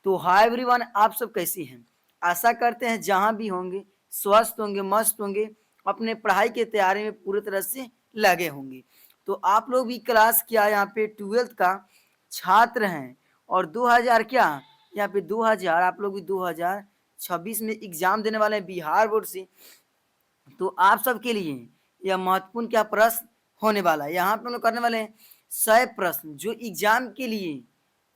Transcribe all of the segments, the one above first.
तो hi everyone, आप सब कैसी हैं? आशा करते हैं जहां भी होंगे स्वस्थ होंगे, मस्त होंगे, अपने पढ़ाई की तैयारी में पूरी तरह से लगे होंगे। तो आप लोग भी क्लास क्या यहाँ पे 12th का छात्र हैं और 2000 क्या यहाँ पे 2000 आप लोग भी 2026 में एग्जाम देने वाले हैं बिहार बोर्ड से। तो आप सबके लिए यह महत्वपूर्ण क्या प्रश्न होने वाला है। यहाँ पे हम लोग करने वाले हैं 100 प्रश्न जो एग्जाम के लिए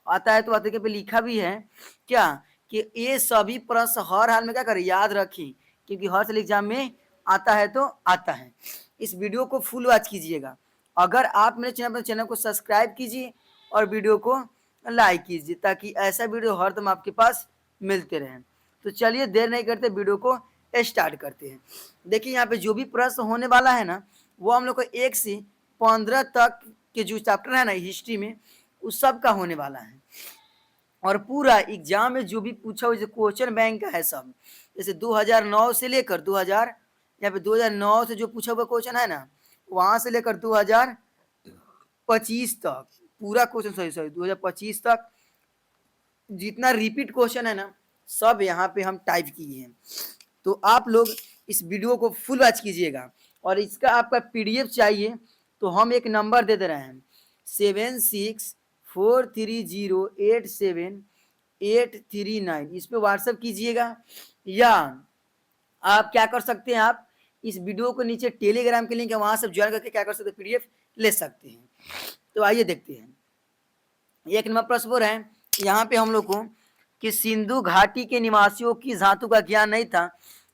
आता है। तो आते पे लिखा भी है क्या कि ये सभी प्रश्न हर हाल में क्या करें, याद रखें, क्योंकि हर साल एग्जाम में आता है तो आता है। इस वीडियो को फुल वॉच कीजिएगा। अगर आप मेरे चैनल को सब्सक्राइब कीजिए और वीडियो को लाइक कीजिए ताकि ऐसा वीडियो हरदम आपके पास मिलते रहे। तो चलिए देर नहीं करते, वीडियो को स्टार्ट करते हैं। देखिए यहाँ पे जो भी प्रश्न होने वाला है ना, वो हम लोग को 1 से 15 तक के जो चैप्टर है ना हिस्ट्री में, उस सब का होने वाला है। और पूरा एग्जाम में जो भी पूछा हुआ क्वेश्चन बैंक का है सब, जैसे 2009 से लेकर 2000 यहाँ पे 2009 से जो पूछा हुआ क्वेश्चन है ना, वहां से लेकर 2025 तक पूरा क्वेश्चन, सॉरी 2025 तक जितना रिपीट क्वेश्चन है ना, सब यहाँ पे हम टाइप किए हैं। तो आप लोग इस वीडियो को फुल वॉच कीजिएगा। और इसका आपका पीडीएफ चाहिए तो हम एक नंबर दे दे रहे हैं 7643087839। इस पे व्हाट्सएप कीजिएगा, या आप क्या कर सकते हैं, आप इस वीडियो को नीचे टेलीग्राम के लिंक है, वहां से ज्वाइन करके क्या कर सकते हैं, पीडीएफ ले सकते हैं। तो आइए देखते हैं। एक नंबर प्रश्न बोल रहे हैं यहाँ पे हम लोग को कि सिंधु घाटी के निवासियों की धातु का ज्ञान नहीं था।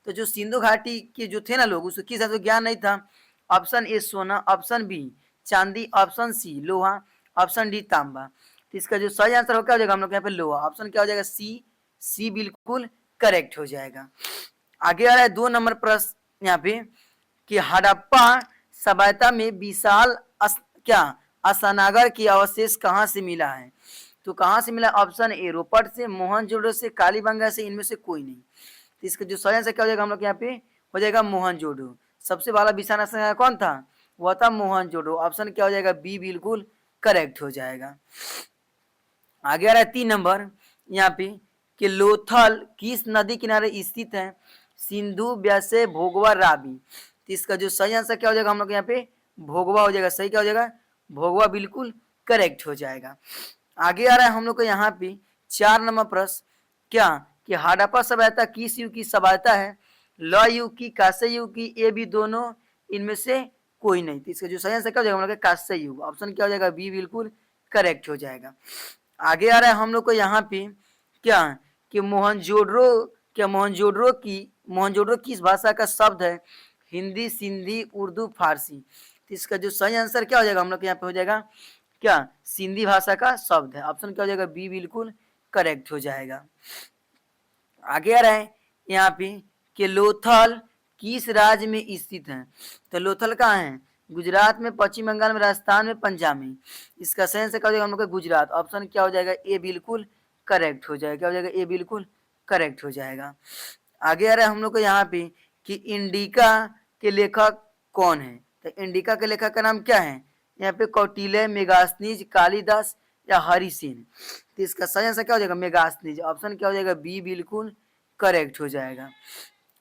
तो जो सिंधु घाटी के जो थे ना लोग, उसको किस धातु ज्ञान नहीं था। ऑप्शन ए सोना, ऑप्शन बी चांदी, ऑप्शन सी लोहा, ऑप्शन डी तांबा। तो इसका जो सही आंसर हो क्या हो जाएगा, हम लोग यहाँ पे लोहा। ऑप्शन क्या हो जाएगा, सी बिल्कुल करेक्ट हो जाएगा। आगे आ रहा है 2 नंबर प्रश्न यहाँ पे कि हड़प्पा सभ्यता में विशाल क्या स्नानागार की अवशेष कहाँ से मिला है। तो कहाँ से मिला, ऑप्शन ए रोपड़ से, मोहनजोदड़ो से, कालीबंगा से, इनमें से कोई नहीं। तो इसका जो सही आंसर क्या हो जाएगा, हम लोग यहाँ पे हो जाएगा मोहनजोदड़ो। सबसे पहला विशाल स्नानागार कौन था, वह था मोहनजोदड़ो। ऑप्शन क्या हो जाएगा, बी बिल्कुल करेक्ट हो जाएगा। आगे आ रहा है 3 नंबर यहाँ पे कि लोथल किस नदी किनारे स्थित है, सिंधु, व्यासे, भोगवा, रावी। तो इसका जो सही आंसर क्या हो जाएगा, हम लोग यहाँ पे भोगवा हो जाएगा। सही क्या हो जाएगा, भोगवा बिल्कुल करेक्ट हो जाएगा। आगे आ रहा है हम लोग को यहाँ पे 4 नंबर प्रश्न क्या कि हड़प्पा सभ्यता किस युग की सभ्यता है, ल युग की, कांस्य युग की, ये भी दोनों, इनमें से कोई नहीं। तो इसका जो सही आंसर क्या हो जाएगा, हम लोग कांस्य युग। ऑप्शन क्या हो जाएगा, बी बिल्कुल करेक्ट हो जाएगा। आगे आ रहा है हम लोग को यहाँ पे क्या कि मोहनजोदड़ो किस भाषा का शब्द है, हिंदी, सिंधी, उर्दू, फारसी। तो इसका जो सही आंसर क्या हो जाएगा, हम लोग यहाँ पे हो जाएगा क्या सिंधी भाषा का शब्द है। ऑप्शन क्या हो जाएगा, बी बिल्कुल करेक्ट हो जाएगा। आगे आ रहा है यहाँ पे कि लोथल किस राज्य में स्थित है। तो लोथल कहाँ है, गुजरात में, पश्चिम बंगाल में, राजस्थान में, पंजाब में। इसका सही आंसर क्या हो जाएगा, हम लोग का गुजरात। ऑप्शन क्या हो जाएगा, ए बिल्कुल करेक्ट हो जाएगा। क्या हो जाएगा, ए बिल्कुल करेक्ट हो जाएगा। आगे आ रहा है हम लोग को यहाँ पे कि इंडिका के लेखक कौन है। तो इंडिका के लेखक का नाम क्या है, यहाँ पे कौटिल्य, मेगास्थनीज, कालिदास या हरिसेन। तो इसका सही आंसर क्या हो जाएगा, मेगास्थनीज। ऑप्शन क्या हो जाएगा, बी बिल्कुल करेक्ट हो जाएगा।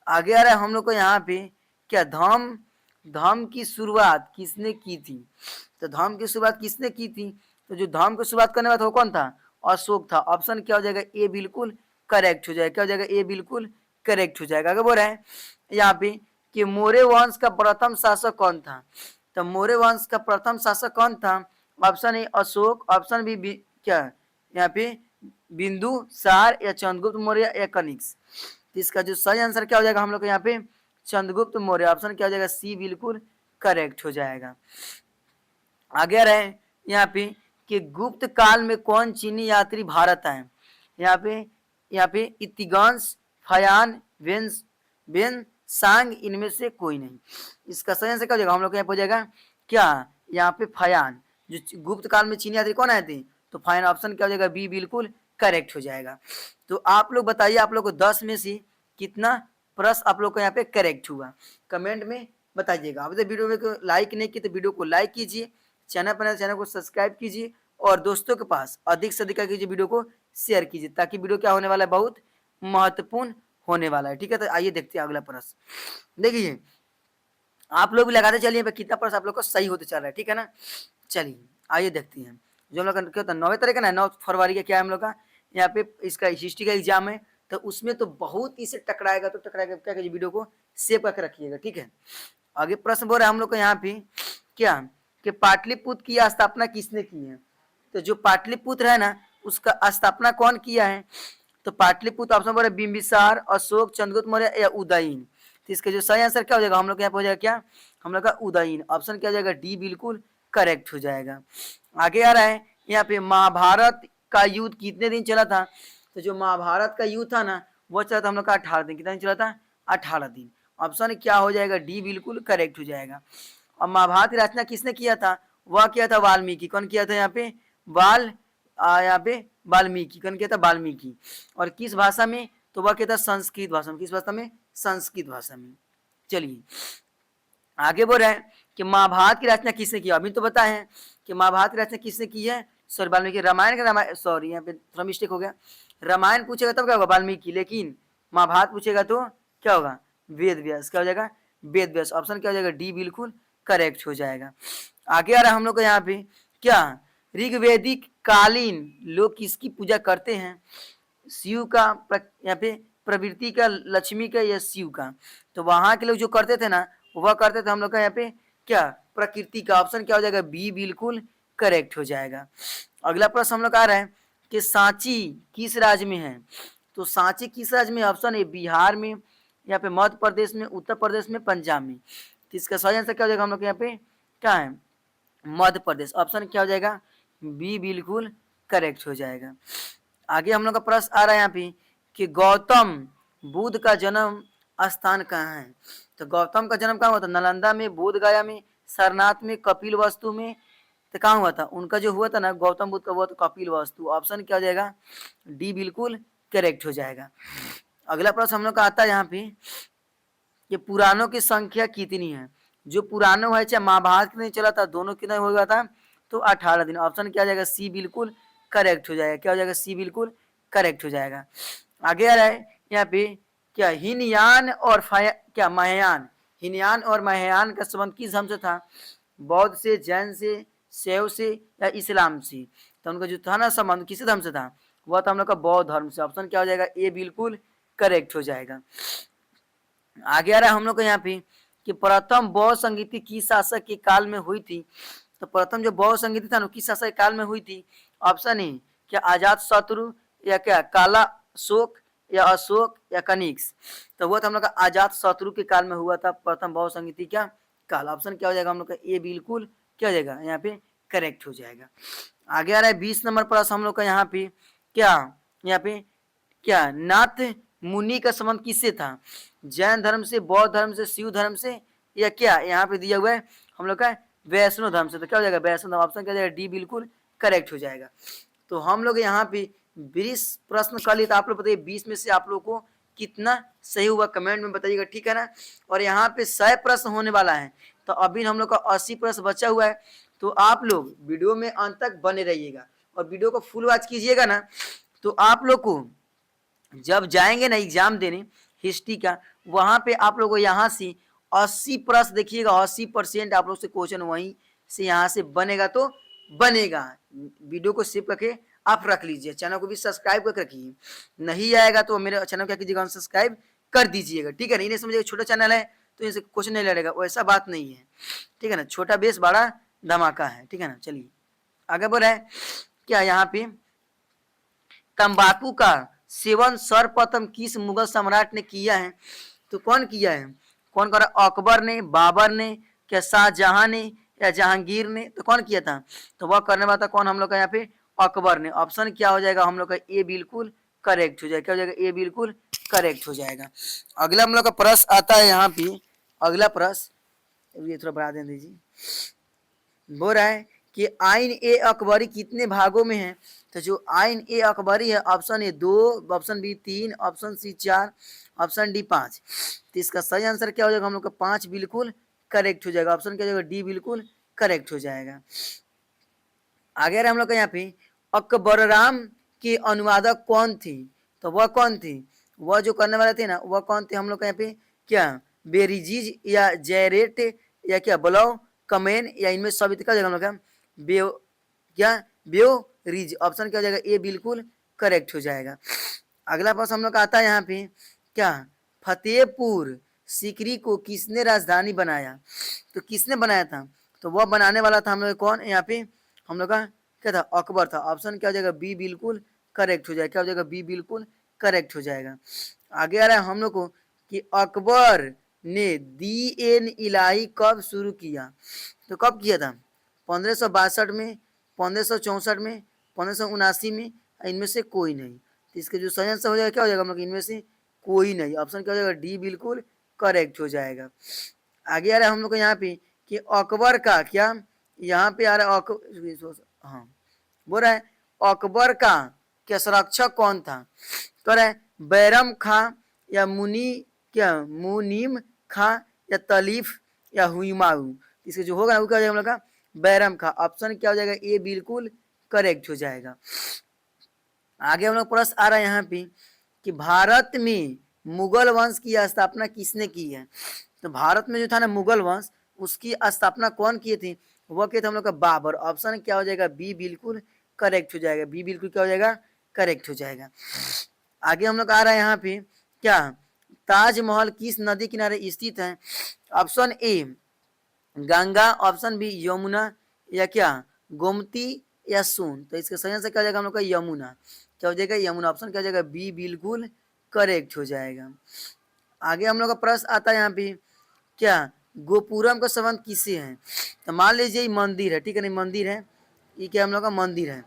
आगे आ रहा है हम लोग को यहाँ पे क्या धर्म की शुरुआत किसने की थी। तो धर्म की शुरुआत किसने की थी, तो जो धर्म की शुरुआत करने वाला था वो कौन था, अशोक था। ऑप्शन क्या हो जाएगा, ए बिल्कुल करेक्ट हो जाएगा। क्या हो जाएगा, ए बिल्कुल करेक्ट हो जाएगा। आगे बोल रहे हैं यहाँ पे कि मौर्य वंश का प्रथम शासक कौन था। तो मौर्य वंश का प्रथम शासक कौन था, option A Ashok, option B क्या यहाँ पे बिंदुसार या चंद्रगुप्त मौर्य या कनिष्क। तो इसका जो सही आंसर क्या हो जाएगा, हम लोग को यहाँ पे चंद्रगुप्त मौर्य। ऑप्शन क्या हो जाएगा, सी बिल्कुल करेक्ट हो जाएगा। आगे रहे यहाँ पे कि गुप्त काल में कौन चीनी यात्री भारत आए। यहाँ पे इतिगंस, फयान, वेन सांग, इनमें से कोई नहीं। इसका सही आंसर क्या हो जाएगा, हम लोग को यहाँ पे हो जाएगा क्या यहाँ पे फयान। जो गुप्त काल में चीनी यात्री कौन आए थे, तो फयान। ऑप्शन क्या हो जाएगा, बी बिल्कुल करेक्ट हो जाएगा। तो आप लोग बताइए, आप लोग को 10 में से कितना प्रश्न आप लोग को यहाँ पे करेक्ट हुआ, कमेंट में बताइएगा। अब वीडियो में लाइक नहीं की तो वीडियो को लाइक कीजिए, चैनल पर चैनल को सब्सक्राइब कीजिए और दोस्तों के पास अधिक से अधिक क्या कीजिए, वीडियो को शेयर कीजिए, ताकि वीडियो क्या होने वाला है, बहुत महत्वपूर्ण होने वाला है। ठीक है, तो आइए देखते हैं अगला प्रश्न। देखिए आप लोग भी लगाते चलिए कितना प्रश्न आप लोग को सही होते चल रहा है। ठीक है ना, चलिए आइए देखते हैं। जो हम लोग का क्या होता है 9 तारीख का ना, 9 फरवरी का क्या है हम लोग का यहाँ पे इसका हिस्ट्री का एग्जाम है। तो उसमें तो बहुत ही से टकराएगा, तो टकराएगा क्या कीजिए, वीडियो को सेव करके रखिएगा। ठीक है, आगे प्रश्न बोल रहा है हम लोग को यहाँ पे क्या कि पाटलिपुत्र की स्थापना किसने की है। तो जो पाटलिपुत्र है ना, उसका स्थापना कौन किया है। तो पाटलिपुत्र ऑप्शन बोल रहे बिंबिसार, अशोक, चंद्रगुप्त मौर्य या उदयन। तो इसका जो सही आंसर क्या हो जाएगा हम लोग यहाँ पे हो जाएगा क्या, हम लोग का उदयन। ऑप्शन क्या हो जाएगा, डी बिल्कुल करेक्ट हो जाएगा। आगे आ रहा है यहाँ पे महाभारत का युद्ध कितने दिन चला था। तो जो महाभारत का युद्ध था ना, वो चला था हम लोग का 18 दिन। कितना दिन चला था, 18 दिन। ऑप्शन क्या हो जाएगा, डी बिल्कुल करेक्ट हो जाएगा। और महाभारत की रचना किसने किया था, वह किया था वाल्मीकि। कौन किया था यहाँ पे, यहाँ पे वाल्मीकि। कौन किया था, वाल्मीकि। और किस भाषा में, तो वह किया था संस्कृत भाषा में। किस भाषा में, संस्कृत भाषा में। चलिए आगे बोल रहे हैं कि महाभारत की रचना किसने की। अभी तो बताए हैं कि महाभारत की रचना किसने की है, सॉरी वाल्मीकि। रामायण का रामायण, सॉरी यहाँ पे थोड़ा मिस्टेक हो गया। रामायण पूछेगा तब क्या होगा, वाल्मीकि। लेकिन महाभारत पूछेगा तो क्या होगा, वेद व्यास। क्या हो जाएगा, वेद व्यास। ऑप्शन क्या हो जाएगा, डी बिल्कुल करेक्ट हो जाएगा। आगे आ रहा है हम लोग को यहाँ पे क्या, ऋग्वेदिक कालीन लोग किसकी पूजा करते हैं। शिव का यहाँ पे प्रवृत्ति का, लक्ष्मी का या शिव का। तो वहां के लोग जो करते थे ना, वह करते थे हम लोग का यहाँ पे क्या, प्रकृति का। ऑप्शन क्या हो जाएगा, बी बिल्कुल करेक्ट हो जाएगा। अगला प्रश्न हम लोग आ रहा है कि सांची किस राज्य में है। तो सांची किस राज्य में, ऑप्शन ए बिहार में, यहाँ पे मध्य प्रदेश में, उत्तर प्रदेश में, पंजाब में। तो इसका सही आंसर क्या हो जाएगा हम लोग यहाँ पे क्या है, मध्य प्रदेश। ऑप्शन क्या हो जाएगा, बी बिल्कुल करेक्ट हो जाएगा। आगे हम लोग का प्रश्न आ रहा है यहाँ पे कि गौतम बुद्ध का जन्म स्थान कहाँ है। तो गौतम का जन्म कहाँ हुआ था, नालंदा में, बोध गया में, सारनाथ में, कपिल वस्तु में। तो कहाँ हुआ था, उनका जो हुआ था ना गौतम बुद्ध का, हुआ था कपिल वस्तु। ऑप्शन क्या हो जाएगा, डी बिल्कुल करेक्ट हो जाएगा। अगला प्रश्न हम लोग का आता है यहाँ पे कि पुराणों की संख्या कितनी है। जो पुराणों है चाहे महाभारत कितने चला था, दोनों कितने हो गया था, तो 18 दिन। ऑप्शन क्या हो जाएगा, सी बिल्कुल करेक्ट हो जाएगा। क्या हो जाएगा, सी बिल्कुल करेक्ट हो जाएगा। आगे आ रहा है यहाँ पे क्या, हीनयान और क्या महायान, हीनयान और महायान का संबंध किस धर्म से था। बौद्ध से, जैन से, शैव से या इस्लाम से। तो उनका जो था ना संबंध किस धर्म से था, वह था हम लोग का बौद्ध धर्म से। ऑप्शन क्या हो जाएगा, ए बिल्कुल करेक्ट हो जाएगा। आगे आ रहा है हम लोग को यहाँ पे कि प्रथम बौद्ध संगीति किस शासक के काल में हुई थी। तो प्रथम जो बौद्ध संगीति था ना किस शासक के काल में हुई थी। ऑप्शन ए क्या अजात शत्रु, या क्या काला अशोक, या अशोक, या कनिष्क। तो वो तो हम लोग का अजात शत्रु के काल में हुआ था प्रथम बौद्ध संगीति क्या काल। ऑप्शन क्या हो जाएगा हम लोग का, ए बिल्कुल क्या हो जाएगा यहाँ पे करेक्ट हो जाएगा। आगे आ रहा है 20 नंबर प्रश्न हम लोग का यहाँ पे क्या, यहाँ पे क्या नाथ मुनि का संबंध किससे था। जैन धर्म से, बौद्ध धर्म से, शिव धर्म से, या क्या यहाँ पे दिया हुआ है हम लोग का वैष्णव धर्म से। तो क्या हो जाएगा, वैष्णव धर्म। ऑप्शन क्या हो जाएगा, डी बिल्कुल करेक्ट हो जाएगा। तो हम लोग यहाँ पे 20 प्रश्न कर लिए। तो आप लोग बताइए 20 में से आप लोग को कितना सही हुआ, कमेंट में बताइएगा। ठीक है ना, और यहाँ पे 100 प्रश्न होने वाला है। तो अभी हम लोग का 80 प्रश्न बचा हुआ है। तो आप लोग वीडियो में अंत तक बने रहिएगा और वीडियो को फुल वॉच कीजिएगा ना, तो आप लोग को जब जाएंगे ना एग्जाम देने हिस्ट्री का, वहां पे आप लोग को यहाँ से 80 प्रश्न देखिएगा, 80% आप लोग से क्वेश्चन वहीं से यहाँ से बनेगा। तो बनेगा, वीडियो को सेव करके आप रख लीजिए, चैनल को भी सब्सक्राइब करके रखिए। नहीं आएगा तो मेरे चैनल क्या कीजिएगा, सब्सक्राइब कर दीजिएगा। ठीक है, नहीं समझिएगा छोटा चैनल है तो इनसे क्वेश्चन नहीं लड़ेगा, वैसा बात नहीं है। ठीक है ना, छोटा बेस बड़ा धमाका है। ठीक है ना, चलिए आगे बोल रहे हैं क्या, यहाँ पे तंबाकू का सेवन सर्वप्रथम किस मुगल सम्राट ने किया है। तो कौन किया है, कौन कर, अकबर ने, बाबर ने, क्या शाहजहां ने, या जहांगीर ने। तो कौन किया था, तो वह करने वाला था कौन हम लोग का यहाँ पे, अकबर ने। ऑप्शन क्या हो जाएगा हम लोग का, ए बिल्कुल करेक्ट हो जाएगा। क्या हो जाएगा, ए बिल्कुल करेक्ट हो जाएगा। अगला हम लोग का प्रश्न आता है यहाँ पे, अगला प्रश्न ये थोड़ा बढ़ा दें दीजिए। बोल रहा है कि आइन ए अकबरी कितने भागों में है। तो जो आइन ए अकबरी है, option A 2, option B 3, option C 4, option D 5। तो इसका सही आंसर क्या हो जाएगा हम लोग का, 5 बिल्कुल करेक्ट हो जाएगा। ऑप्शन क्या हो जाएगा, डी बिल्कुल करेक्ट हो जाएगा। आगे आ रहा है हम लोग का यहाँ पे अकबरराम के अनुवादक कौन थी, तो वह कौन थी, वह जो करने वाले थे ना वह कौन थे हम लोग का यहाँ पे क्या बेरिजीज या जैरेट या क्या ब्लॉ कमेन या इनमें सभी क्या हो जाएगा हम लोग का बेओ क्या बेओरीज, ऑप्शन क्या हो जाएगा ए बिल्कुल करेक्ट हो जाएगा। अगला प्रश्न हम लोग का आता है यहाँ पे क्या फतेहपुर सीकरी को किसने राजधानी बनाया, तो किसने बनाया था, तो वह बनाने वाला था हम लोग कौन यहाँ पे हम लोग का क्या था अकबर था, ऑप्शन क्या हो जाएगा बी बिल्कुल करेक्ट हो जाएगा, क्या हो जाएगा बी बिल्कुल करेक्ट हो जाएगा। आगे आ रहा है हम लोग को कि अकबर ने दी एन इलाही कब शुरू किया, तो कब किया था 1562 में, 1564 में, 1579 में, इनमें से कोई नहीं, तो इसके जो सही आंसर हो जाएगा क्या हो जाएगा हम लोग इनमें से कोई नहीं, ऑप्शन क्या हो जाएगा डी बिल्कुल करेक्ट हो जाएगा। आगे आ रहा है हम लोग को यहाँ पे कि अकबर का क्या यहाँ पे आ रहा है हाँ बोल रहा है अकबर का संरक्षक कौन था, कह रहा है बैरम खां या मुनी क्या मुनीम खां या तलीफ या हुमायूं, इसके जो होगा वो क्या हो जाएगा हम लोग का बैरम खां, ऑप्शन क्या हो जाएगा ए बिल्कुल करेक्ट हो जाएगा। आगे हम लोग प्रश्न आ रहा है यहाँ पे कि भारत में मुगल वंश की स्थापना किसने की है, तो भारत में जो था ना मुगल वंश उसकी स्थापना कौन किए थे, वह किए थे हम लोग का बाबर, ऑप्शन क्या हो जाएगा बी बिल्कुल करेक्ट हो जाएगा, बी बिल्कुल क्या हो जाएगा करेक्ट हो जाएगा। आगे हम लोग आ रहा है यहाँ पे क्या ताजमहल किस नदी किनारे स्थित है, option A Ganga, option B Yamuna या क्या गोमती या सोन, तो इसका सही आंसर क्या हो जाएगा हम लोग का यमुना, क्या हो जाएगा यमुना, ऑप्शन क्या हो जाएगा बी बिल्कुल करेक्ट हो जाएगा। आगे हम लोग का प्रश्न आता है यहाँ पे क्या गोपुरम का संबंध किससे है, तो मान लीजिए ये मंदिर है, ठीक है नहीं मंदिर है, ये क्या हम लोग का मंदिर है,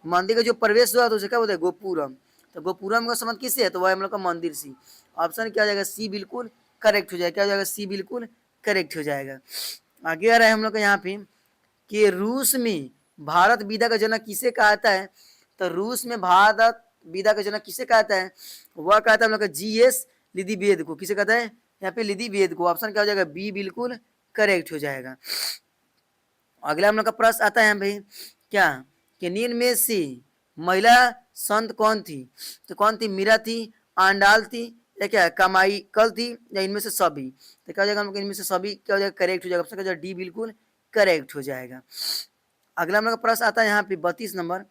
मंदिर का जो प्रवेश द्वार तो उसे क्या बोलते हैं गोपुरम, तो गोपुरम का संबंध किससे है, तो वह हम लोग का मंदिर से, ऑप्शन क्या हो जाएगा सी बिल्कुल करेक्ट हो जाएगा, क्या हो जाएगा सी बिल्कुल करेक्ट हो जाएगा। आगे आ रहा है हम लोग का यहाँ पे कि रूस में भारत विदा का जनक किसे कहता है, तो रूस में भारत विदा का जनक किसे कहता है, वह कहता है हम लोग का जीएस लिदिवेद को, किसे कहता है यहाँ पे लिदिवेद को, ऑप्शन क्या हो जाएगा बी बिल्कुल करेक्ट हो जाएगा। अगला हम लोग का प्रश्न आता है यहाँ पे क्या कि निम्न में से महिला संत कौन थी, तो कौन थी मीरा थी, आंडाल थी या क्या कमाई कल थी या इनमें से सभी, तो क्या हो जाएगा हम लोग इनमें से सभी क्या हो जाएगा करेक्ट हो जाएगा, ऑप्शन क्या हो जाएगा डी बिल्कुल करेक्ट हो जाएगा। अगला हम लोग का प्रश्न आता है यहाँ पे 32 नंबर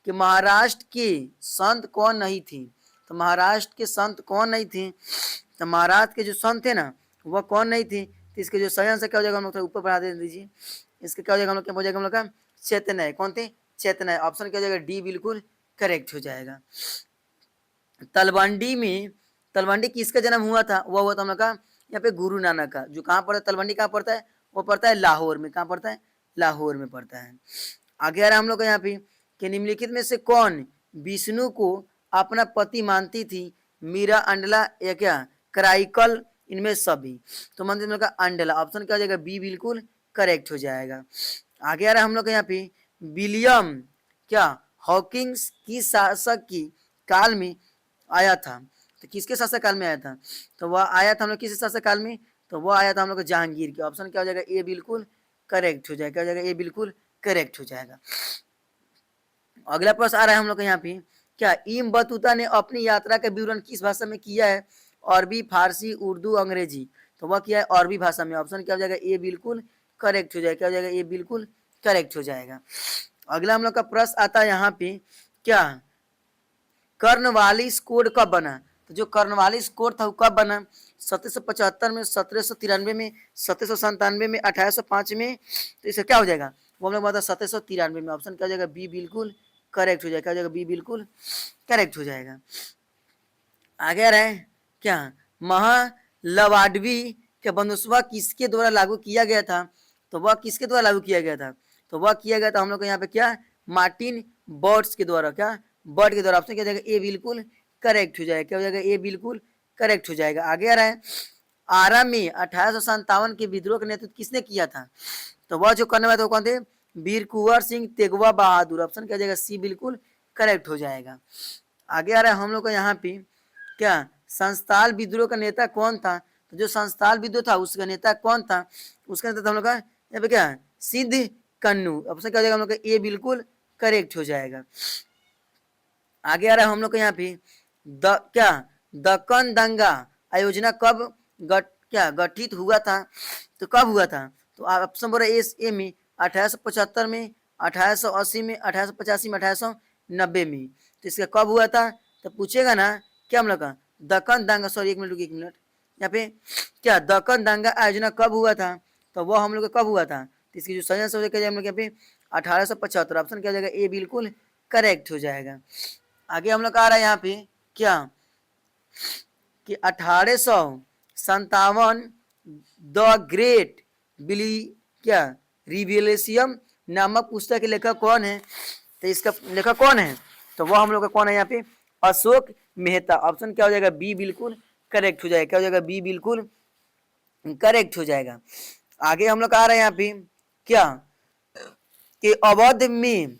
कि महाराष्ट्र के संत कौन नहीं थी, तो महाराष्ट्र के संत कौन नहीं थे, तो महाराष्ट्र के जो संत थे ना वह कौन नहीं थे, तो इसके जो सही आंसर क्या हो जाएगा हम लोग ऊपर बढ़ा दे दीजिए, इसका क्या हो जाएगा हम लोग क्या हो जाएगा हम लोग का चेतन कौन थे चेतन, ऑप्शन क्या हो जाएगा डी बिल्कुल करेक्ट हो जाएगा। तलवंडी में तलवंडी किसका जन्म हुआ था, वह हुआ था हम लोग का यहाँ पे गुरु नानक का, जो कहाँ पड़ता है तलवंडी कहाँ पड़ता है, वो पड़ता है लाहौर में, कहाँ पड़ता है लाहौर में पड़ता है। आगे आ रहा है हम लोग का यहाँ पे कि निम्नलिखित में से कौन विष्णु को अपना पति मानती थी, मीरा अंडला या क्या कराइकल इनमें सभी, तो मंदिर में का अंडला, ऑप्शन क्या हो जाएगा बी बिल्कुल करेक्ट हो जाएगा। आगे आ रहा है हम लोग का यहाँ पे विलियम क्या हॉकिंग्स की शासक की काल में आया था, तो किसके शासक काल में आया था, तो वह आया था हम लोग किस शासक काल में, तो वह आया था हम लोग जहांगीर के, ऑप्शन क्या हो जाएगा ए बिल्कुल करेक्ट हो जाएगा, क्या हो जाएगा ए बिल्कुल करेक्ट हो जाएगा। अगला प्रश्न आ रहा है हम लोग के यहाँ पे क्या इम बतूता ने अपनी यात्रा का विवरण किस भाषा में किया है, अरबी फारसी उर्दू अंग्रेजी, तो वह किया है अरबी भाषा में, ऑप्शन क्या हो जाएगा ए बिल्कुल करेक्ट हो जाएगा, क्या हो जाएगा ए बिल्कुल करेक्ट हो जाएगा। अगला हम लोग का प्रश्न आता है यहाँ पे क्या कर्नवालिस कोड कब बना, तो जो कर्नवालिस कोड था वो कब बना 1775 में, 1793 में, 1797 में, 1805 में, तो इसका क्या हो जाएगा वो हम लोग बता 1793 में, ऑप्शन क्या हो जाएगा बी बिल्कुल करेक्ट हो जाएगा, क्या हो जाएगा बी बिल्कुल करेक्ट हो जाएगा। आगे आ रहा है क्या महालवाडवी का बंदोबस्त किसके द्वारा लागू किया गया था, तो वह किसके द्वारा लागू किया गया था, तो वह किया गया था हम लोग यहाँ पे क्या मार्टिन बर्ड्स के द्वारा, क्या बर्ड के द्वारा, ऑप्शन क्या हो जाएगा ए बिल्कुल करेक्ट हो जाएगा, क्या हो जाएगा ए बिल्कुल करेक्ट हो जाएगा। आगे आ रहा है आरा में 1857 के विद्रोह का नेतृत्व किसने किया था, तो वह जो करने वाले थे वो कौन थे वीर कुंवर सिंह तेगवा बहादुर, ऑप्शन क्या हो जाएगा सी बिल्कुल करेक्ट हो जाएगा। आगे आ रहा है हम लोग का यहाँ पे क्या संस्थाल विद्रोह का नेता कौन था, तो जो संस्थाल विद्रोह था उसका नेता कौन था, उसका नेता था हम लोग का यहाँ पे क्या सिद्ध कन्नू। ऑप्शन क्या हो जाएगा हम लोग का ए बिल्कुल करेक्ट हो जाएगा। आगे आ रहा है हम लोग को यहाँ पे क्या दक्कन दंगा आयोजना कब गठित हुआ था, तो कब हुआ था, तो ऑप्शन बोल रहा है ए में 1875 में, 1880 में, 1885 में, 1890 में। तो इसका कब हुआ था, तो पूछेगा ना क्या हम लोग का दक्कन दंगा, सॉरी 1 मिनट रुकिए 1 मिनट, यहाँ पे क्या दक्कन दंगा आयोजना कब हुआ था, तो वो हम लोग का कब हुआ था, तो इसकी जो सही आंसर हो जाएगा हम लोग यहाँ पे 1875। ऑप्शन क्या हो जाएगा ए बिल्कुल करेक्ट हो जाएगा। आगे हम लोग आ रहा है यहाँ पे क्या कि 1857 द ग्रेट बिली क्या रिविलेशियम नामक पुस्तक के लेखक कौन है, तो इसका लेखक कौन है, तो वो हम लोग का कौन है यहाँ पे अशोक मेहता। ऑप्शन क्या हो जाएगा बी बिल्कुल करेक्ट हो जाएगा, क्या हो जाएगा बी बिल्कुल करेक्ट हो जाएगा। आगे हम लोग आ रहे हैं यहाँ पे क्या कि अवध में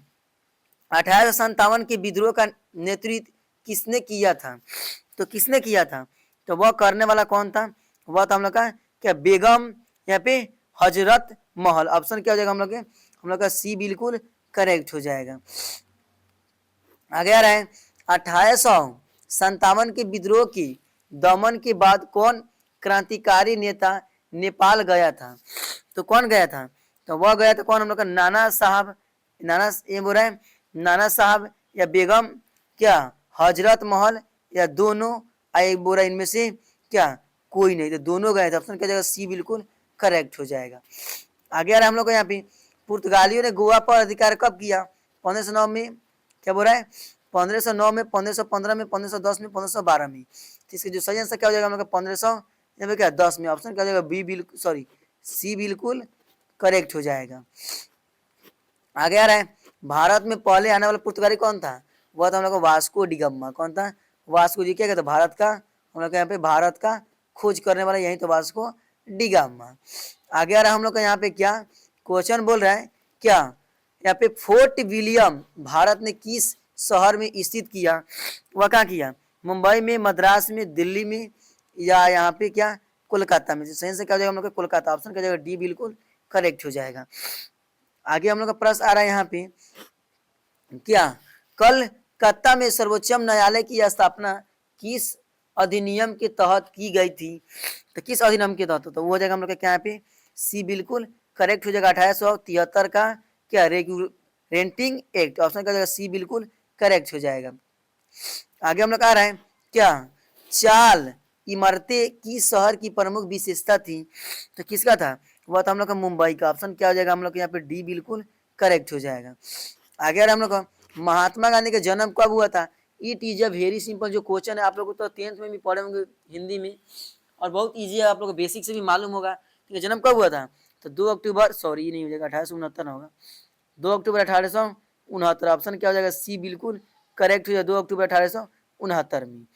1857 के विद्रोह का नेतृत्व किसने किया था, तो किसने किया था, तो वह करने वाला कौन था, वह था हम लोग का क्या बेगम यहाँ पे हजरत महल। ऑप्शन क्या हो जाएगा हम लोग का सी बिल्कुल करेक्ट हो जाएगा। आगे आ रहा है 1857 के विद्रोह की दमन के बाद कौन क्रांतिकारी नेता नेपाल गया था, तो कौन गया था, तो वह गया था कौन हम लोग का नाना साहब, नाना ये बोल रहा है नाना साहब या बेगम क्या हजरत महल या दोनों, आई बोल रहा है इनमें से क्या कोई नहीं, तो दोनों गए थे। ऑप्शन क्या जाएगा सी बिल्कुल करेक्ट हो जाएगा। आगे आ रहा है हम लोग को यहाँ पे पुर्तगालियों ने गोवा पर अधिकार कब किया, 1509 में, क्या बोल रहा है 1509 में, 1515 में, 1510 में, 1512 में। तो इसके जो सही आंसर क्या हो जाएगा हम लोग का 1500 क्या 10 में। ऑप्शन क्या हो जाएगा बी बिल्कुल सॉरी सी बिल्कुल करेक्ट हो जाएगा। आगे आ रहा है भारत में पहले आने वाला पुर्तगाली कौन था, वह था हम लोग को वास्को डी गामा। कौन था, वास्को जी क्या कहते भारत का, हम लोग यहाँ पे भारत का खोज करने वाला यही तो वास्को डी गामा। आगे आ रहा है हम लोग का यहाँ पे क्या क्वेश्चन बोल रहा है क्या यहाँ पे फोर्ट विलियम भारत ने किस शहर में स्थित किया, वह कहाँ किया, मुंबई में, मद्रास में, दिल्ली में या यहाँ पे क्या कोलकाता में। सही से क्या हो जाएगा हम लोग का कोलकाता। ऑप्शन क्या जाएगा डी बिल्कुल करेक्ट हो जाएगा। आगे हम लोग का प्रश्न आ रहा है यहाँ पे क्या कलकत्ता में सर्वोच्चम न्यायालय की स्थापना किस अधिनियम के तहत की गई थी, तो किस अधिनियम के तहत, तो वो हो जाएगा हम लोग का क्या यहाँ पे सी बिल्कुल करेक्ट हो जाएगा 1873 का क्या रेगुलेटिंग एक्ट। ऑप्शन क्या हो जाएगा सी बिल्कुल करेक्ट हो जाएगा। आगे हम लोग आ रहा है क्या चाल इमारतें किस शहर की प्रमुख विशेषता थी, तो किसका था, वह था हम लोग का मुंबई का। ऑप्शन क्या हो जाएगा हम लोग यहाँ पे डी बिल्कुल करेक्ट हो जाएगा। आगे हम लोग का महात्मा गांधी का जन्म कब हुआ था, it is a very simple जो क्वेश्चन है, आप लोग तो 10th में भी पढ़े होंगे हिंदी में और बहुत ईजी है, आप लोग को बेसिक से भी मालूम होगा। ठीक है, जन्म कब हुआ था, तो 2 अक्टूबर सॉरी ये नहीं हो जाएगा 1869 होगा, 2 अक्टूबर 1869। ऑप्शन क्या हो जाएगा सी बिल्कुल करेक्ट हो जाएगा 2 अक्टूबर 1869 में।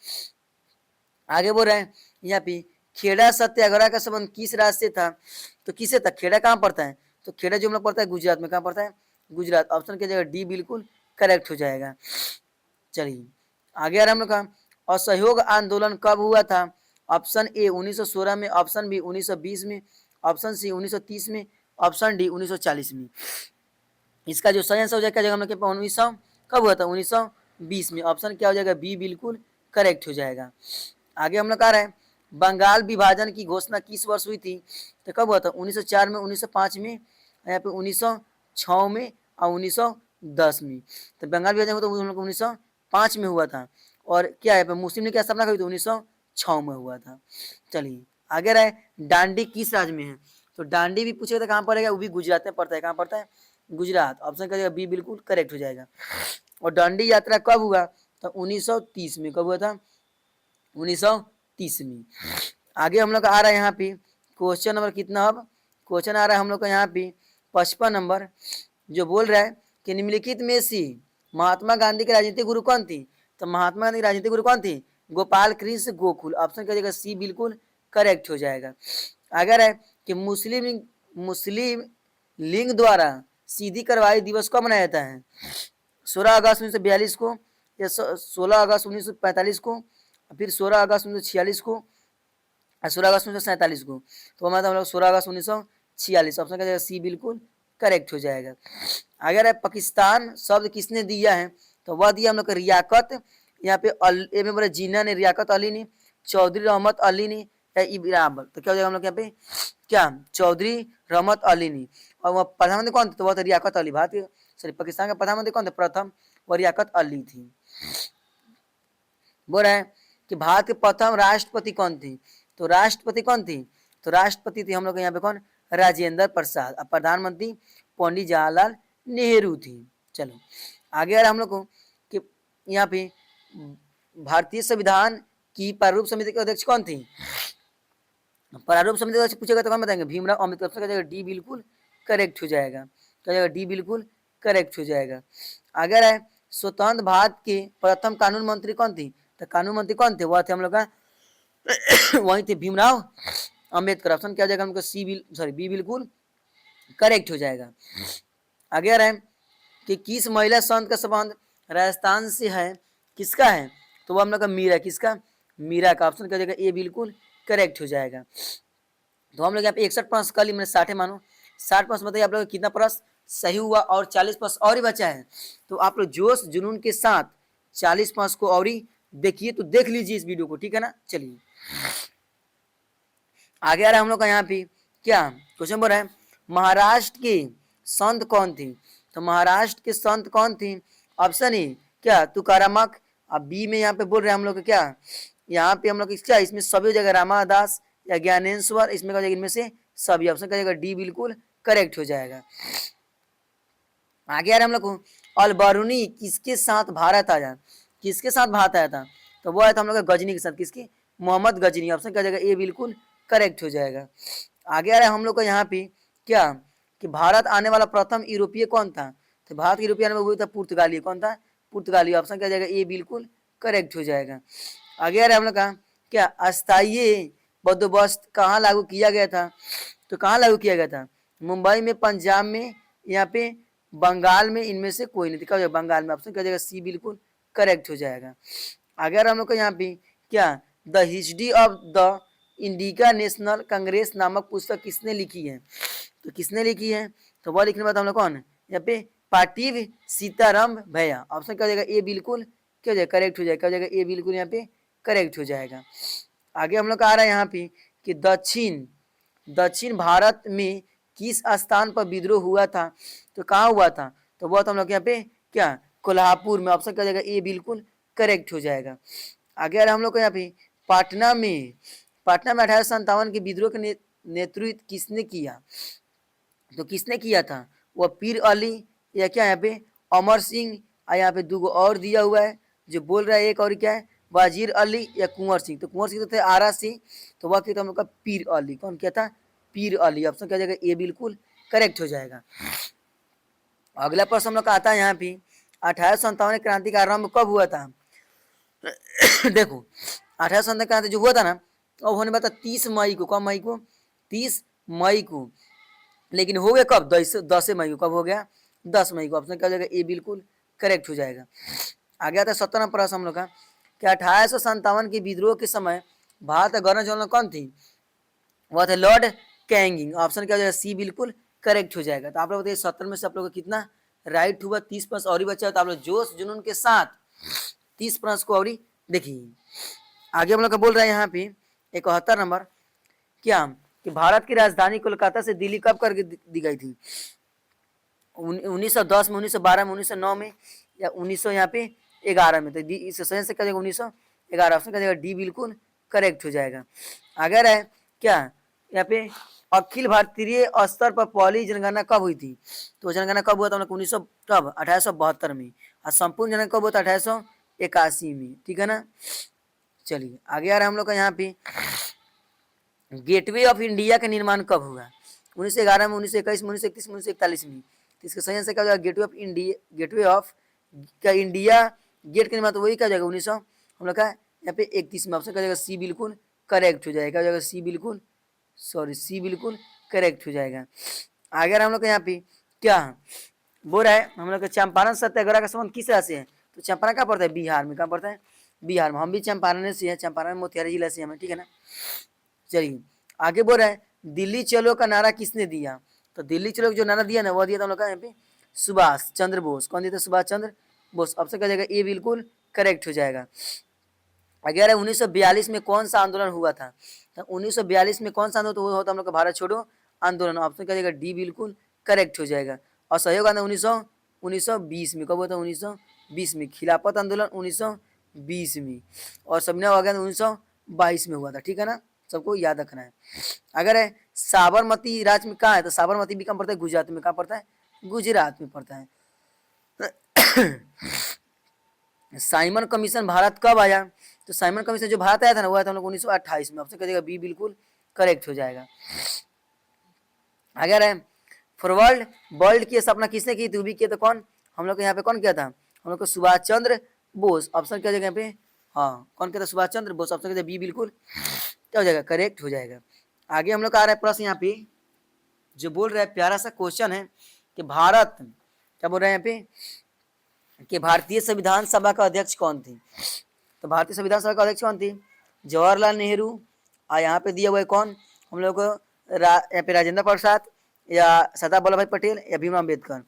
आगे बोल रहे हैं यहाँ पे खेड़ा सत्याग्रह का संबंध किस राज्य से था, तो किससे था, खेड़ा कहाँ पड़ता है, तो खेड़ा जो हम लोग पढ़ता है गुजरात में, कहाँ पड़ता है गुजरात। ऑप्शन क्या जाएगा डी बिल्कुल करेक्ट हो जाएगा। चलिए आगे आ रहा हम लोग का असहयोग आंदोलन कब हुआ था, ऑप्शन ए 1916 में, ऑप्शन बी 1920 में, ऑप्शन सी 1930 में, ऑप्शन डी 1940 में। इसका जो सही आंसर हो जाएगा हम लोग के 1900 कब हुआ था 1920 में। ऑप्शन क्या हो जाएगा बी बिल्कुल करेक्ट हो जाएगा। आगे हम लोग आ रहे हैं बंगाल विभाजन की घोषणा किस वर्ष हुई थी, तो कब हुआ था 1904 में, 1905 में, यहाँ पे 1906 में और 1910 में। तो बंगाल विभाजन तो हम लोग 1905 में हुआ था और क्या है मुस्लिम ने क्या स्थापना करी थी 1906 में हुआ था। चलिए आगे रहे डांडी किस राज्य में है, तो डांडी भी पूछेगा तो कहाँ पड़ेगा, वो भी गुजरात में पड़ता है, कहाँ पड़ता है गुजरात। ऑप्शन क्या बी बिल्कुल करेक्ट हो जाएगा। और डांडी यात्रा कब हुआ, तो 1930 में। कब हुआ था 1930 में। आगे हम लोग आ रहा है यहाँ पे क्वेश्चन नंबर कितना, अब क्वेश्चन आ रहा है हम लोग का यहाँ पे 55 नंबर, जो बोल रहा है कि निम्नलिखित में से महात्मा गांधी के राजनीतिक गुरु कौन थी, तो महात्मा गांधी की राजनीतिक गुरु कौन थी, गोपाल कृष्ण गोखुल। ऑप्शन क्या जाएगा सी बिल्कुल करेक्ट हो जाएगा। अगर है कि मुस्लिम लिंग द्वारा सीधी कार्रवाई दिवस कब मनाया जाता है, 16 अगस्त 1942 को या 16 अगस्त 1945 को, फिर 16 अगस्त 1946 को, 16 अगस्त 1947 को। तो हमारा हम लोग 16 अगस्त 1946। ऑप्शन क्या जाएगा सी बिल्कुल करेक्ट हो जाएगा। अगर है पाकिस्तान शब्द किसने दिया है, तो वह दिया हम लोग रियाकत, यहाँ पे ए में बोले जीना ने, रियाकत अली ने, चौधरी रहमत अली ने, या इब्राहिम, तो क्या हो जाएगा हम लोग यहाँ पे क्या चौधरी रहमत अली ने। और वह प्रधानमंत्री कौन थे, तो वह तो रियाकत अली, भारत सॉरी पाकिस्तान का प्रधानमंत्री कौन थे प्रथम, वह रियाकत अली थी। बोल रहा है कि भारत के प्रथम राष्ट्रपति कौन थी, तो राष्ट्रपति कौन थी, तो राष्ट्रपति थी हम लोग यहाँ पे कौन, राजेंद्र प्रसाद। और प्रधानमंत्री पंडित जवाहरलाल नेहरू थी। चलो आगे आ रहा हम लोग को कि यहाँ पे भारतीय संविधान की प्रारूप समिति के अध्यक्ष कौन थी, प्रारूप समिति अध्यक्ष पूछेगा तो कौन बताएंगे, भीमराव अम्बेडकर। क्या जाएगा डी बिल्कुल करेक्ट हो जाएगा, क्या जाएगा डी बिल्कुल करेक्ट हो जाएगा। अगर है स्वतंत्र भारत के प्रथम कानून मंत्री कौन थी, तो कानून मंत्री कौन थे, वह थे हम लोग का वही थे भीमराव अम्बेडकर। ऑप्शन क्या जाएगा हमको बी बिल्कुल करेक्ट हो जाएगा। अगर है कि किस महिला संत का संबंध राजस्थान से है, किसका है, तो वो हम लोग का मीरा, किसका, मीरा का। ऑप्शन क्या जाएगा ए बिल्कुल करेक्ट हो जाएगा। तो हम लोग यहाँ पे 61 प्रश्न कर ली, मैंने 60 मानो, 60 प्रश्न बताइए आप लोग कितना प्रश्न सही हुआ, और 40 प्रश्न और ही बचा है। तो आप लोग जोश जुनून के साथ 40 प्रश्न को और ही देखिए, तो देख लीजिए इस वीडियो को, ठीक है ना। चलिए आगे आ रहा है हम लोग का यहाँ पे क्या क्वेश्चन बोल रहा है, महाराष्ट्र के संत कौन थी, तो महाराष्ट्र के संत कौन थी, ऑप्शन ए क्या तुकारामक, अब बी में यहाँ पे बोल रहे हैं हम लोग क्या, यहाँ पे हम लोग क्या इसमें सभी जगह रामादास या ज्ञानेश्वर, इसमें क्या जाएगा, इनमें से सभी। ऑप्शन क्या जाएगा डी बिल्कुल करेक्ट हो जाएगा। आगे आ रहे हम लोग को अलबरूनी किसके साथ भारत आया, किसके साथ भारत आया था, तो वो आया था हम लोग गजनी के साथ, किसकी, मोहम्मद गजनी। ऑप्शन क्या जाएगा ए बिल्कुल करेक्ट हो जाएगा। आगे आ रहा है हम लोग को यहाँ पे क्या कि भारत आने वाला प्रथम यूरोपीय कौन था, तो भारत यूरोपीय आने में हुआ था पुर्तगाली, कौन था, पुर्तगाली। ऑप्शन क्या जाएगा ए बिल्कुल करेक्ट हो जाएगा। आगे आ रहा है हम लोग का क्या अस्थायी बंदोबस्त कहाँ लागू किया गया था, तो कहाँ लागू किया गया था, मुंबई में, पंजाब में, यहाँ पे बंगाल में, इनमें से कोई नहीं, क्या हो जाएगा बंगाल में। ऑप्शन क्या जाएगा सी बिल्कुल करेक्ट हो जाएगा। अगर हम लोग को यहाँ पे क्या the history of the indica national Congress नामक पुस्तक किसने लिखी है, तो किसने लिखी है, तो वह लिखने वाला हम लोग कौन, यहाँ पे पाटिव सीताराम भैया। ऑप्शन क्या हो जाएगा ए बिल्कुल क्या हो जाएगा करेक्ट हो जाएगा, क्या हो जाएगा ए बिल्कुल यहाँ पे करेक्ट हो जाएगा। आगे हम लोग का आ रहा है यहाँ पे कि दक्षिण भारत में किस स्थान पर विद्रोह हुआ था, तो कहाँ हुआ था, तो वह तो हम लोग यहाँ पे क्या कोल्हापुर में। ऑप्शन क्या हो जाएगा ए बिल्कुल करेक्ट हो जाएगा। आगे आ रहा है हम लोग को यहाँ पे पाटना में 1857 के विद्रोह के नेतृत्व किसने किया, तो किसने किया था, वह पीर अली या क्या यहाँ पे अमर सिंह, यहाँ पे दो और दिया हुआ है जो बोल रहा है, एक और क्या है वजीर अली या कुंवर सिंह, तो कुंवर सिंह तो थे आरा सिंह, तो वह क्या हम लोग का पीर अली, कौन क्या था पीर अली। ऑप्शन क्या जाएगा ए बिल्कुल करेक्ट हो जाएगा। अगला प्रश्न हम लोग का आता है यहाँ पे 1857 क्रांति का आरंभ कब हुआ था देखो 1857 क्रांति जो हुआ था ना, अब होने वाला था 30 मई को, कब मई को, 30 मई को, लेकिन हो गया कब 10 मई को, कब हो गया 10 मई को। ऑप्शन क्या हो जाएगा ए बिल्कुल करेक्ट हो जाएगा। आगे आता है 17 प्रश्न हम लोग का कि 1857 के विद्रोह के समय भारत का गवर्नर जनरल कौन थी, वह थे लॉर्ड कैनिंग। ऑप्शन क्या हो जाएगा सी बिल्कुल करेक्ट हो जाएगा। तो आप लोग बताइए 70 में से आप लोग को कितना राइट हुआ, 30 प्रश्न और ही बचा है, तो आप लोग जोश जुनून के साथ 30 प्रश्न को और ही देखिए। आगे हम लोग का बोल रहे हैं यहाँ पे 71 नंबर क्या कि भारत की राजधानी कोलकाता से दिल्ली कब करके दी गई थी, 1910 में, 1912 में, 1909 में, या 1900 यहाँ पे 11 में, तो इस सही से क्या जाएगा 1911। ऑप्शन क्या जाएगा डी बिल्कुल करेक्ट हो जाएगा। अगर है क्या यहाँ पे अखिल भारतीय स्तर पर पहली जनगणना कब हुई थी, तो जनगणना कब हुआ था, 1900 कब 1872 में, और संपूर्ण जनगणना कब हुआ था 1881 में, ठीक है ना। चलिए आगे आ रहा है हम लोग का यहाँ पे गेटवे ऑफ इंडिया का निर्माण कब हुआ, 1911 में, 1921 में, 1931 में, 1941 में। तो इसका सही आंसर क्या हो जाएगा gateway of India, gateway of का इंडिया गेट का निर्माण, तो वही क्या हो जाएगा 1900 हम लोग का यहाँ पे 31 में। ऑप्शन क्या जाएगा सी बिल्कुल करेक्ट हो जाएगा, क्या हो जाएगा सी बिल्कुल सी बिल्कुल करेक्ट हो जाएगा। आगे हम लोग का यहाँ पे क्या बोल रहा है, हम लोग का चंपारण सत्याग्रह का संबंध किस राज्य से है, तो चंपारण कहाँ पड़ता है, बिहार में। कहाँ पड़ता है, बिहार में। हम भी चंपारण से हैं, चंपारण मोतिहारी जिला से हमें, ठीक है ना। चलिए आगे बोल रहा है दिल्ली चलो का नारा किसने दिया, तो दिल्ली चलो जो नारा दिया ना वो दिया था हम लोग का यहाँ पे सुभाष चंद्र बोस। कौन दिया था? सुभाष चंद्र बोस। ऑप्शन क्या जाएगा? ए बिल्कुल करेक्ट हो जाएगा। अगर 1942 में कौन सा आंदोलन हुआ था? तो 1942 में कौन सा आंदोलन हुआ था हम लोग का? भारत छोड़ो आंदोलन। ऑप्शन क्या जाएगा? डी बिल्कुल करेक्ट हो जाएगा। और सहयोग आंदोलन 1920 में। कब हुआ था? 1920 में। खिलाफत आंदोलन 1920 में। और सबने वगैरह 1922 में हुआ था। ठीक है ना, सबको याद रखना है। अगर है साबरमती राज्य में कहाँ है? तो साबरमती भी कहाँ पड़ता है? गुजरात में। कहाँ पड़ता है? गुजरात में पड़ता है। साइमन कमीशन भारत कब आया? तो साइमन कमीशन जो भारत आया था ना वो आया था हम लोग 1928 में। आपसे कहिएगा बी बिल्कुल करेक्ट हो जाएगा। अगर है फॉरवर्ड वर्ल्ड की स्थापना किसने की थी? भी किया तो कौन? हम लोग को यहाँ पे कौन किया था? हम लोग को सुभाष चंद्र बोस। ऑप्शन क्या हो जाएगा यहाँ पे? हाँ, कौन कहता है? सुभाष चंद्र बोस। ऑप्शन कहते हैं बी बिल्कुल क्या हो जाएगा? करेक्ट हो जाएगा। आगे हम लोग का आ रहा है प्रश्न यहाँ पे जो बोल रहा है, प्यारा सा क्वेश्चन है कि भारत क्या बोल रहे हैं यहाँ पे कि भारतीय संविधान सभा का अध्यक्ष कौन थी? तो भारतीय संविधान सभा का अध्यक्ष कौन थी? जवाहरलाल नेहरू। और यहाँ पे दिया हुआ है कौन? हम लोग को यहाँ पे राजेंद्र प्रसाद या सरदार वल्लभ भाई पटेल या भीमराव अम्बेडकर।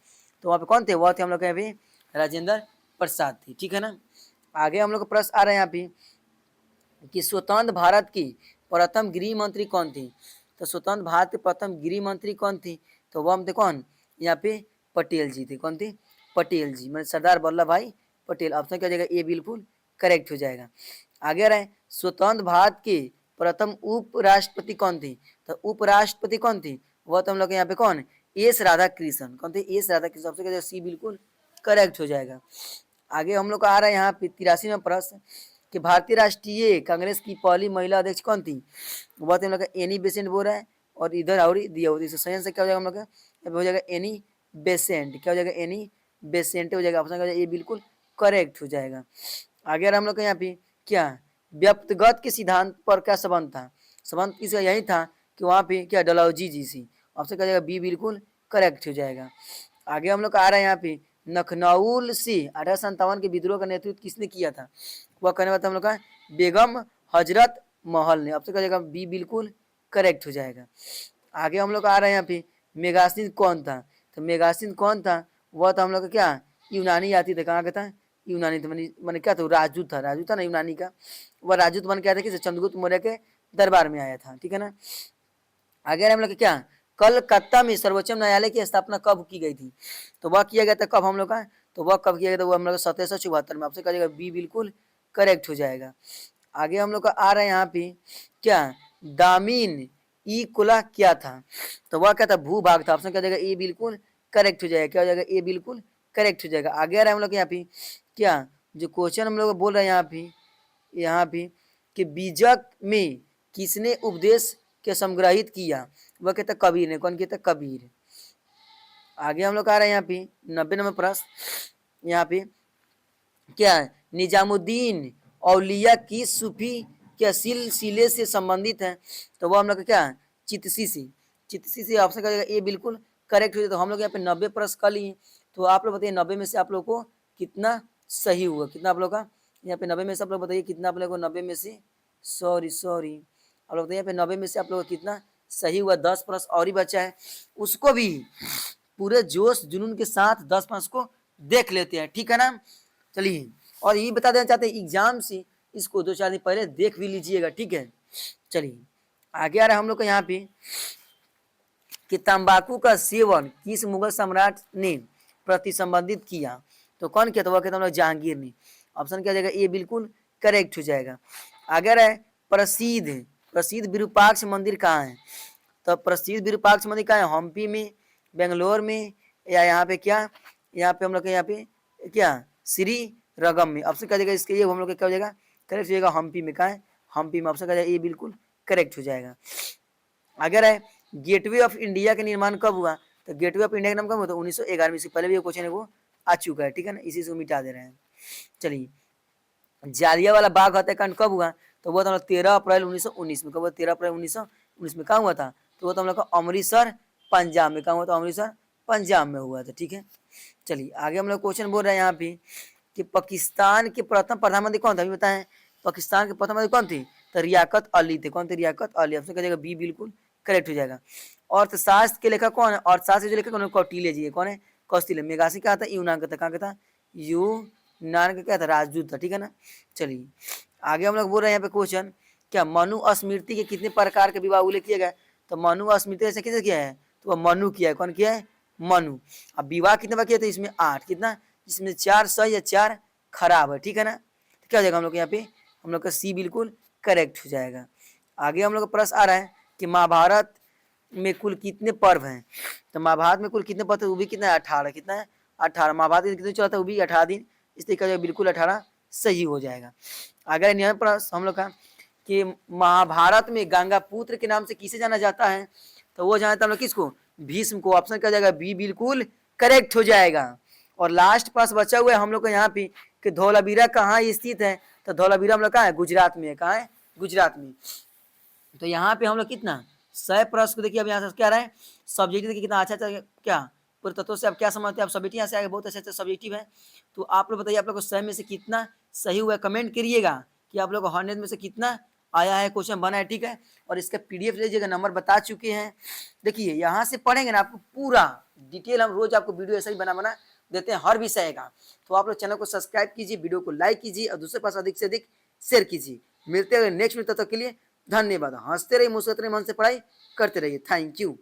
तो वहाँ पे कौन थे? वह थे हम लोग के यहाँ पे राजेंद्र प्रसाद थी। ठीक है ना। आगे हम लोग का प्रश्न आ रहा है यहाँ पे कि स्वतंत्र भारत की प्रथम गृह मंत्री कौन थी? तो स्वतंत्र भारत के प्रथम गृह मंत्री कौन थी? तो वह हम थे कौन? यहाँ पे पटेल जी थे। कौन थे? पटेल जी, मतलब सरदार वल्लभ भाई पटेल। ऑप्शन क्या हो जाएगा? ए बिल्कुल करेक्ट हो जाएगा। आगे रहे स्वतंत्र भारत के प्रथम उपराष्ट्रपति कौन थी? तो उपराष्ट्रपति कौन थी? वह तो हम लोग यहाँ पे कौन? एस राधा कृष्ण। कौन थे? एस राधा कृष्ण। ऑप्शन क्या हो जाएगा? सी बिल्कुल करेक्ट हो जाएगा। आगे हम लोग का आ रहा है यहाँ पे 83 में प्रश्न कि भारतीय राष्ट्रीय कांग्रेस की पहली महिला अध्यक्ष कौन थी? वह तो हम लोग का एनी बेसेंट बोल रहा है और इधर और दिया हुआ। इससे सही आंसर क्या हो जाएगा हम लोग का? यहाँ पे हो जाएगा एनी बेसेंट। क्या हो जाएगा? एनी बेसेंट हो जाएगा। ऑप्शन क्या हो जाएगा? ये बिल्कुल करेक्ट हो जाएगा। आगे हम लोग का यहाँ पे क्या व्यक्तिगत के सिद्धांत पर क्या संबंध था? संबंध किसका? यही था कि वहाँ पे क्या डलहौजी जी सी। ऑप्शन क्या हो जाएगा? बी बिल्कुल करेक्ट हो जाएगा। आगे हम लोग का आ रहा है यहाँ पे लखनऊ से 1857 के विद्रोह का नेतृत्व किसने किया था? वह करने वाला था हम लोग का बेगम हजरत महल ने। आपसे कहेगा बी बिल्कुल करेक्ट हो जाएगा। आगे हम लोग आ रहे हैं यहाँ पे मेगासिन कौन था? तो मेगासिन कौन था? वह था हम लोग का क्या यूनानी जाति थे। कहाँ का था? यूनानी था। मैंने क्या था? राजूत था। राजूत था ना यूनानी का। वह राजूत बन के आया था कि चंद्रगुप्त मौर्य के दरबार में आया था। ठीक है ना। आगे हम लोग क्या कलकत्ता में सर्वोच्च न्यायालय की स्थापना कब की गई थी? तो वह किया गया था कब हम लोग का? तो वह कब किया गया था? वो हम लोग 1774 में। आपसे कहा जाएगा बी बिल्कुल करेक्ट हो जाएगा। आगे हम लोग का आ रहा है यहाँ पे क्या दामिन ई कुला क्या था? तो वह क्या था? भूभाग था। ऑप्शन क्या जाएगा? ए बिल्कुल करेक्ट हो जाएगा। क्या हो जाएगा? ए बिल्कुल करेक्ट हो जाएगा। आगे आ रहा है हम लोग यहाँ पे क्या जो क्वेश्चन हम लोग बोल रहे हैं यहाँ पे कि बीजक में किसने उपदेश के संग्रहित किया? वह कहता कबीर ने। कौन कहता? कबीर। आगे हम लोग आ रहे हैं यहाँ पे 90 नंबर प्रश्न यहाँ पे क्या निजामुद्दीन औलिया की सूफी क्या सिलसिले से संबंधित है? तो वो हम लोग का क्या चितसी से। चितसी से ऑप्शन का ए बिल्कुल करेक्ट हो जाए। तो हम लोग यहाँ पे 90 प्रश्न कर लिए। तो आप लोग बताइए 90 में से आप लोग को कितना सही हुआ? कितना आप लोग का यहाँ पे 90 में से आप लोग बताइए कितना आप लोग को 90 में से सॉरी आप लोग बताइए यहाँ पे 90 में से आप लोग को कितना सही हुआ? 10 प्रश्न और ही बचा है, उसको भी पूरे जोश जुनून के साथ 10 प्रश्न को देख लेते हैं। ठीक है ना। चलिए और ये बता देना चाहते हैं एग्जाम से इसको 2-4 दिन पहले देख भी लीजिएगा। ठीक है। चलिए आगे आ रहा है हम लोग का यहाँ पे कि तंबाकू का सेवन किस मुगल सम्राट ने प्रतिसंबंधित किया? तो कौन किया? तो वह कहता हम लोग जहांगीर ने। ऑप्शन क्या जाएगा? ए बिल्कुल करेक्ट हो जाएगा। अगर है प्रसिद्ध विरूपाक्ष मंदिर कहाँ है? तो प्रसिद्ध विरूपाक्ष मंदिर कहाँ है? हम्पी में, बेंगलोर में, या यहाँ पे क्या यहाँ पे हम लोग के यहाँ पे क्या श्री रगम में। ऑप्शन क्या जाएगा? इसके ये हम लोग क्या हो जाएगा? करेक्ट हो जाएगा। हम्पी में। कहाँ है? हम्पी में। ऑप्शन क्या जाएगा? ये बिल्कुल करेक्ट हो जाएगा। अगर है गेटवे ऑफ इंडिया का निर्माण कब हुआ? तो गेटवे ऑफ इंडिया का नाम कब हुआ? तो 1911 में। से पहले भी ये क्वेश्चन है वो आ चुका है। ठीक है ना, इसी से मिटा दे रहे हैं। चलिए जालियांवाला बाग हत्याकांड कब हुआ? तो वो तो हम लोग 13 अप्रैल 1919 में। कब हुआ? 13 अप्रैल 1919 में। कहाँ हुआ था? तो वो तो हम लोग का अमृतसर पंजाब में। कहाँ हुआ था? अमृतसर पंजाब में हुआ था। ठीक है। चलिए आगे हम लोग क्वेश्चन बोल रहे हैं यहाँ पे कि पाकिस्तान के प्रथम प्रधानमंत्री कौन था? अभी बताएं पाकिस्तान के प्रथम मंत्री कौन थे? तो रियाकत अली थे। कौन थे? रियाकत अली। ऑप्शन क्या जाएगा? बी बिल्कुल करेक्ट हो जाएगा। अर्थशास्त्र के लेखक कौन है? अर्थशास्त्र के जो लेखक कौन? कौटिल्य जी है। कौन है? कौटिल्य। मेघासी क्या था? यूनान का था। कहाँ का था? यूनान का क्या था? राजदूत था। ठीक है ना। चलिए आगे हम लोग बोल रहे हैं यहाँ पे क्वेश्चन, क्या मनु स्मृति के कितने प्रकार के विवाह उल्लेख किया गया? तो मनु स्मृति ऐसे किसने किया है? तो मनु किया है। कौन किया है? मनु। अब विवाह कितने बार किया? तो इसमें 8। कितना? इसमें 4 सही या 4 खराब है। ठीक है ना। तो क्या हो जाएगा हम लोग यहाँ पे? हम लोग का सी बिल्कुल करेक्ट हो जाएगा। आगे हम लोग का प्रश्न आ रहा है कि महाभारत में कुल कितने पर्व हैं? तो महाभारत में कुल कितने पर्व है? वो भी कितना है? 18। कितना है? 18। महाभारत कितने चला था? वो भी 18 दिन। इस तरीके का बिल्कुल 18 सही हो जाएगा। अगर नियम प्रश्न हम लोग का कि महाभारत में गंगा पुत्र के नाम से किसे जाना जाता है? तो वो जानता हम लोग किसको? भीष्म को। ऑप्शन क्या जाएगा? बी बिल्कुल करेक्ट हो जाएगा। और लास्ट पास बचा हुआ है हम लोग को यहाँ पे कि धौलावीरा कहाँ स्थित है? तो धौलावीरा हम लोग कहाँ है? गुजरात में है। कहाँ है? गुजरात में। तो यहाँ पे हम लोग कितना 100 प्रश्न को देखिए। अब यहाँ से क्या रहा है? सब्जेक्टिव देखिए कितना अच्छा अच्छा क्या पूरे तत्वों से आप क्या समझते हैं? आप सब्जेक्टिव यहाँ से आगे बहुत अच्छा अच्छा सब्जेक्टिव है। तो आप लोग बताइए आप लोग को 100 में से कितना सही हुआ है? कमेंट करिएगा कि आप लोग को 100 में से कितना आया है, क्वेश्चन बना है। ठीक है। और इसका पीडीएफ लीजिएगा, नंबर बता चुके हैं। देखिए यहाँ से पढ़ेंगे ना आपको पूरा डिटेल, हम रोज आपको वीडियो ऐसा ही बना देते हैं हर विषय का। तो आप लोग चैनल को सब्सक्राइब कीजिए, वीडियो को लाइक कीजिए और दूसरे पास अधिक से अधिक शेयर कीजिए। मिलते हैं नेक्स्ट में, तब तक के लिए धन्यवाद। हंसते रहिए, मुस्कुराते रहिए, मन से पढ़ाई करते रहिए। Thank you.